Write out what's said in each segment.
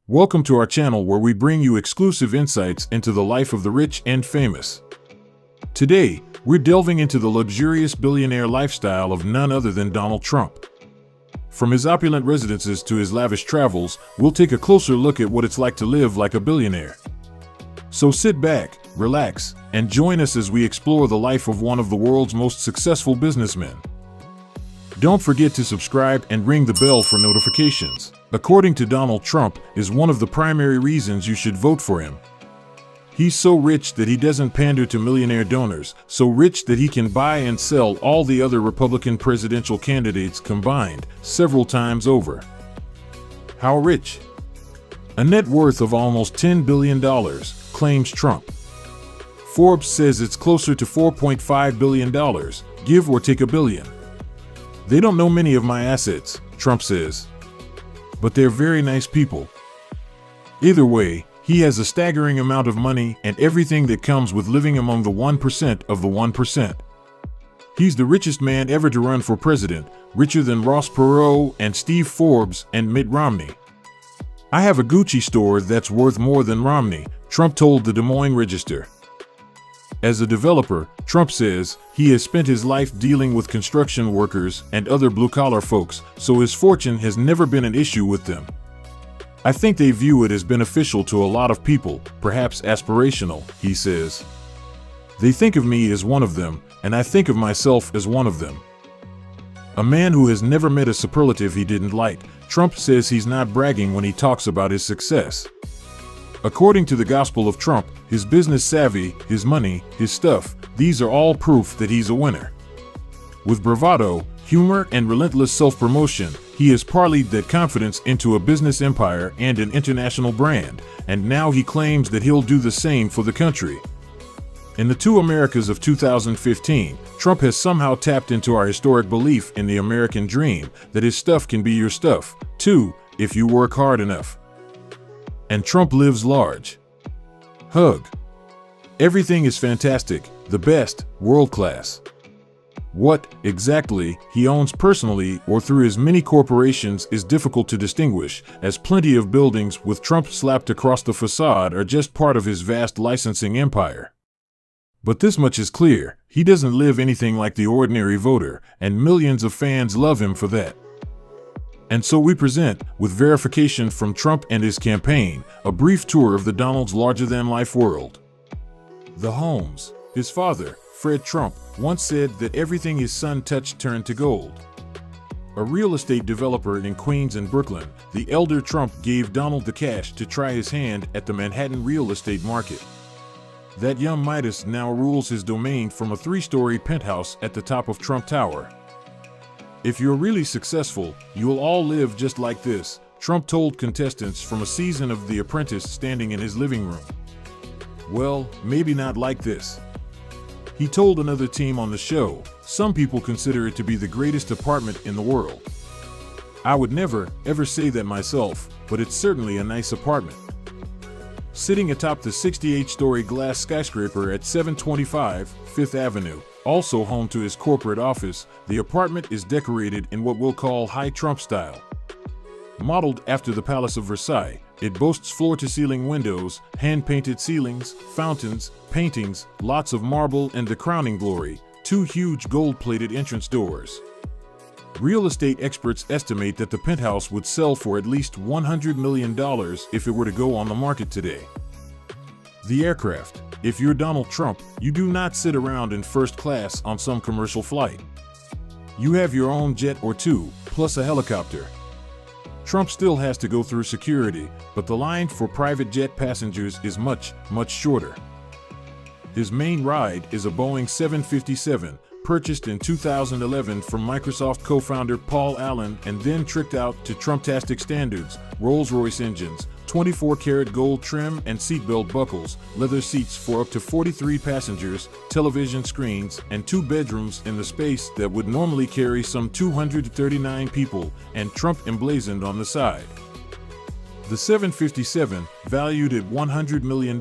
Welcome to our channel where we bring you exclusive insights into the life of the rich and famous. Today, we're delving into the luxurious billionaire lifestyle of none other than Donald Trump. From his opulent residences to his lavish travels, we'll take a closer look at what it's like to live like a billionaire. So sit back, relax, and join us as we explore the life of one of the world's most successful businessmen. Don't forget to subscribe and ring the bell for notifications. According to Donald Trump, is one of the primary reasons you should vote for him. He's so rich that he doesn't pander to millionaire donors, so rich that he can buy and sell all the other Republican presidential candidates combined, several times over. How rich? A net worth of almost $10 billion, claims Trump. Forbes says it's closer to $4.5 billion, give or take a billion. They don't know many of my assets, Trump says. But they're very nice people. Either way, he has a staggering amount of money and everything that comes with living among the 1% of the 1%. He's the richest man ever to run for president, richer than Ross Perot and Steve Forbes and Mitt Romney. I have a Gucci store that's worth more than Romney, Trump told the Des Moines Register. As a developer, Trump says he has spent his life dealing with construction workers and other blue-collar folks, so his fortune has never been an issue with them. I think they view it as beneficial to a lot of people, perhaps aspirational, he says. They think of me as one of them, and I think of myself as one of them. A man who has never met a superlative he didn't like, Trump says he's not bragging when he talks about his success. According to the Gospel of Trump, his business savvy, his money, his stuff, these are all proof that he's a winner. With bravado, humor, and relentless self-promotion, he has parlayed that confidence into a business empire and an international brand, and now he claims that he'll do the same for the country. In the Two Americas of 2015, Trump has somehow tapped into our historic belief in the American dream that his stuff can be your stuff, too, if you work hard enough. And Trump lives large. Hug. Everything is fantastic, the best, world-class. What, exactly, he owns personally or through his many corporations is difficult to distinguish, as plenty of buildings with Trump slapped across the facade are just part of his vast licensing empire. But this much is clear, he doesn't live anything like the ordinary voter, and millions of fans love him for that. And so we present, with verification from Trump and his campaign, a brief tour of the Donald's larger-than-life world. The homes. His father, Fred Trump, once said that everything his son touched turned to gold. A real estate developer in Queens and Brooklyn, the elder Trump gave Donald the cash to try his hand at the Manhattan real estate market. That young Midas now rules his domain from a 3-story penthouse at the top of Trump Tower. If you're really successful, you'll all live just like this, Trump told contestants from a season of The Apprentice standing in his living room. Well, maybe not like this. He told another team on the show, some people consider it to be the greatest apartment in the world. I would never, ever say that myself, but it's certainly a nice apartment. Sitting atop the 68-story glass skyscraper at 725 Fifth Avenue, also home to his corporate office, the apartment is decorated in what we'll call high Trump style. Modeled after the Palace of Versailles, it boasts floor-to-ceiling windows, hand-painted ceilings, fountains, paintings, lots of marble, and the crowning glory, 2 huge gold-plated entrance doors. Real estate experts estimate that the penthouse would sell for at least $100 million if it were to go on the market today. The aircraft. If you're Donald Trump, you do not sit around in first class on some commercial flight. You have your own jet or two, plus a helicopter. Trump still has to go through security, but the line for private jet passengers is much, much shorter. His main ride is a Boeing 757, purchased in 2011 from Microsoft co-founder Paul Allen and then tricked out to Trumptastic standards, Rolls-Royce engines, 24-karat gold trim and seatbelt buckles, leather seats for up to 43 passengers, television screens, and 2 bedrooms in the space that would normally carry some 239 people, and Trump emblazoned on the side. The 757, valued at $100 million,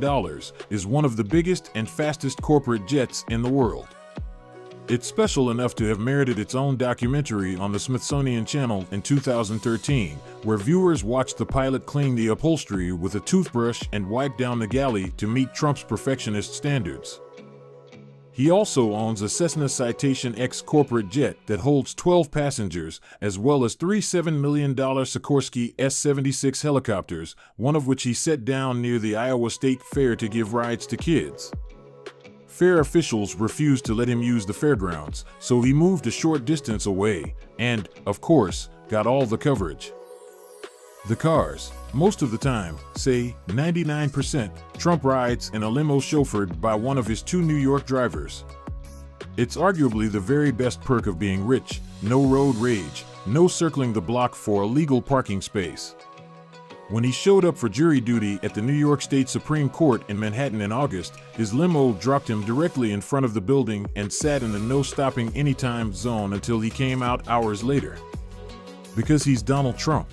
is one of the biggest and fastest corporate jets in the world. It's special enough to have merited its own documentary on the Smithsonian Channel in 2013, where viewers watched the pilot clean the upholstery with a toothbrush and wipe down the galley to meet Trump's perfectionist standards. He also owns a Cessna Citation X corporate jet that holds 12 passengers, as well as three $7 million Sikorsky S-76 helicopters, one of which he set down near the Iowa State Fair to give rides to kids. Fair officials refused to let him use the fairgrounds, so he moved a short distance away and, of course, got all the coverage. The cars, most of the time, say 99%, Trump rides in a limo chauffeured by one of his two New York drivers. It's arguably the very best perk of being rich: no road rage, no circling the block for a legal parking space. When he showed up for jury duty at the New York State Supreme Court in Manhattan in August, his limo dropped him directly in front of the building and sat in the no-stopping anytime zone until he came out hours later. Because he's Donald Trump.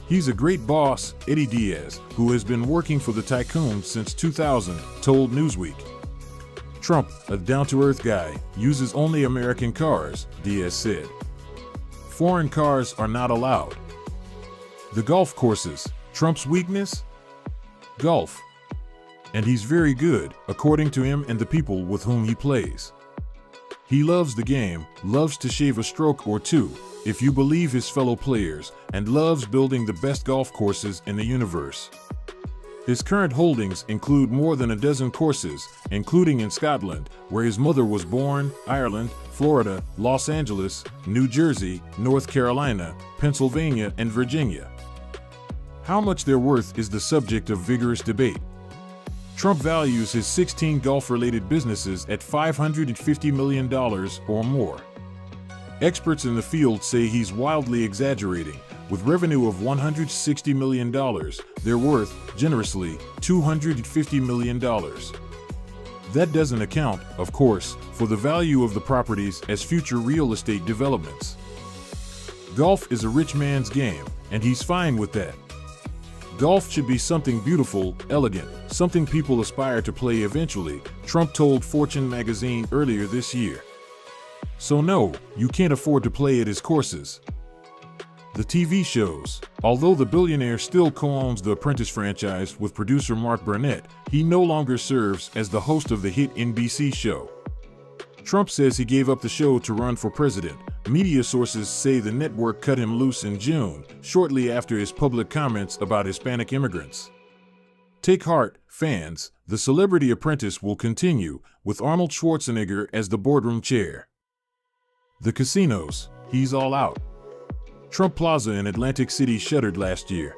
He's a great boss, Eddie Diaz, who has been working for the tycoon since 2000, told Newsweek. Trump, a down-to-earth guy, uses only American cars, Diaz said. Foreign cars are not allowed. The golf courses, Trump's weakness? Golf. And he's very good, according to him and the people with whom he plays. He loves the game, loves to shave a stroke or two, if you believe his fellow players, and loves building the best golf courses in the universe. His current holdings include more than a dozen courses, including in Scotland, where his mother was born, Ireland, Florida, Los Angeles, New Jersey, North Carolina, Pennsylvania, and Virginia. How much they're worth is the subject of vigorous debate. Trump values his 16 golf-related businesses at $550 million or more. Experts in the field say he's wildly exaggerating. With revenue of $160 million, they're worth, generously, $250 million. That doesn't account, of course, for the value of the properties as future real estate developments. Golf is a rich man's game, and he's fine with that. Golf should be something beautiful, elegant, something people aspire to play eventually, Trump told Fortune magazine earlier this year. So no, you can't afford to play at his courses. The TV shows. Although the billionaire still co-owns the Apprentice franchise with producer Mark Burnett, he no longer serves as the host of the hit NBC show. Trump says he gave up the show to run for president. Media sources say the network cut him loose in June, shortly after his public comments about Hispanic immigrants. Take heart, fans, The Celebrity Apprentice will continue, with Arnold Schwarzenegger as the boardroom chair. The casinos, he's all out. Trump Plaza in Atlantic City shuttered last year.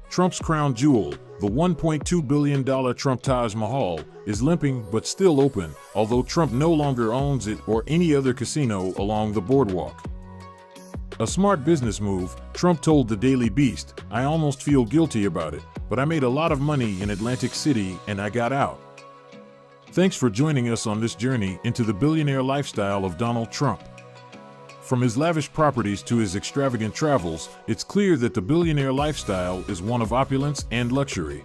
Trump's crown jewel, the $1.2 billion Trump Taj Mahal, is limping but still open, although Trump no longer owns it or any other casino along the boardwalk. A smart business move, Trump told the Daily Beast. I almost feel guilty about it, but I made a lot of money in Atlantic City and I got out. Thanks for joining us on this journey into the billionaire lifestyle of Donald Trump. From his lavish properties to his extravagant travels, it's clear that the billionaire lifestyle is one of opulence and luxury.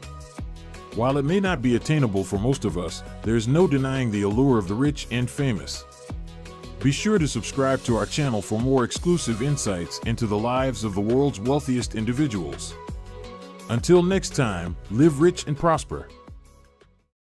While it may not be attainable for most of us, there's no denying the allure of the rich and famous. Be sure to subscribe to our channel for more exclusive insights into the lives of the world's wealthiest individuals. Until next time, live rich and prosper.